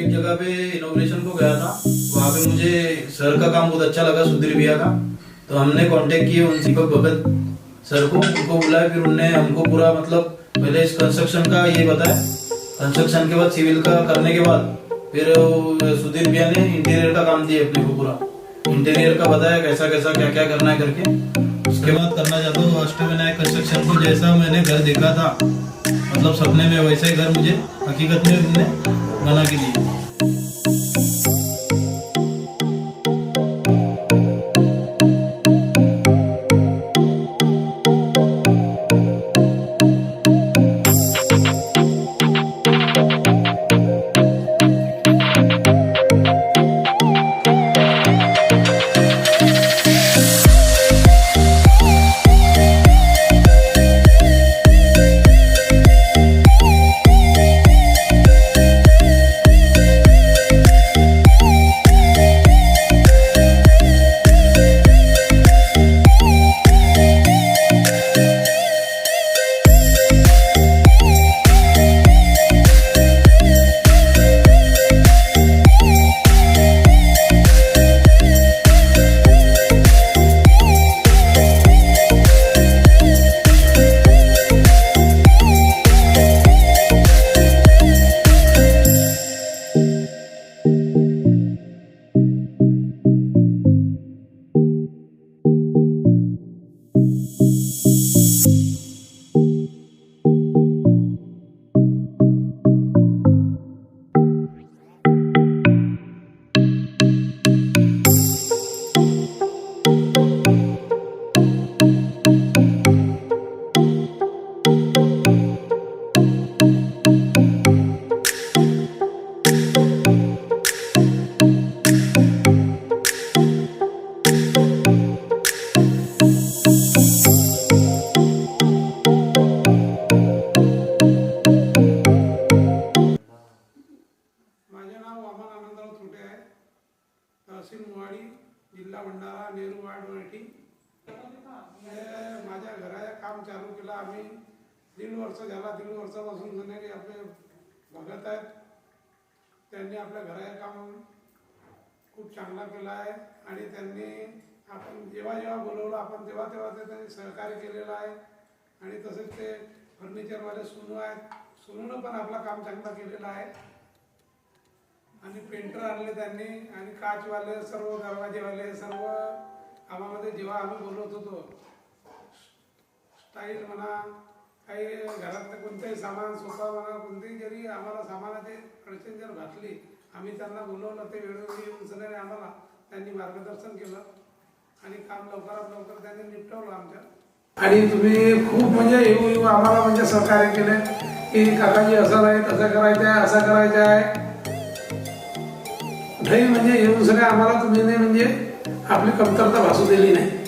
एक जगह पे इनोग्रेशन को गया था, वहाँ पे मुझे सर का काम बहुत अच्छा लगा, सुधीर भैया का। तो हमने कांटेक्ट किए उन दीपक भगत सर को, उनको बुलाया। फिर उनने हमको पूरा मतलब पहले इस कंस्ट्रक्शन का ये बताया, कंस्ट्रक्शन के बाद सिविल का करने के बाद फिर सुधीर भैया ने इंटीरियर का काम दिया अपने को, पूरा इंटीरियर का बताया कैसा कैसा क्या क्या करना है करके। उसके बाद करना चाहता हूँ अष्टविनायक कंस्ट्रक्शन को। जैसा मैंने घर देखा था, मतलब सपने में, वैसा ही घर मुझे हकीकत में उन्होंने बना के दिया। तहसील मोहाडी, जिल्हा भंडारा, नेहरू वार्ड वरठी. माझ्या घराचं काम चालू केलं आम्ही 1.5 वर्ष झाला. 1.5 वर्षापासून म्हणे आपले भगत आहेत, त्यांनी आपल्या घराचं काम खूप चांगला केलं आहे. आणि त्यांनी आपण जेव्हा जेव्हा बोलवलं आपण तेव्हा तेव्हा ते त्यांनी सहकार्य केलेलं आहे. आणि तसेच ते फर्निचरवाले सुनू आहेत, सुनूनं पण आपलं काम चांगलं केलेलं आहे. आणि पेंटर आणले त्यांनी, आणि काचवाले सर्व, दरवाजेवाले सर्व कामामध्ये जेव्हा आम्ही बोलवत होतो, स्टाईल म्हणा, काही घरातलं कोणतेही सामान, सोफा म्हणा, कोणतेही जरी आम्हाला सामानाची अडचण जर घातली, आम्ही त्यांना बोलवलं. ते वेळोवेळी येऊन सगळे आम्हाला त्यांनी मार्गदर्शन केलं आणि काम लवकरात लवकर त्यांनी निपटवलं आमच्या. आणि तुम्ही खूप म्हणजे येऊ आम्हाला म्हणजे सहकार्य केले की काकाजी असं आहे, तसं करायचं आहे, असं करायचं आहे. कुठेही म्हणजे येऊन सगळं आम्हाला तुम्ही म्हणजे आपली कमतरता भासू दिली नाही.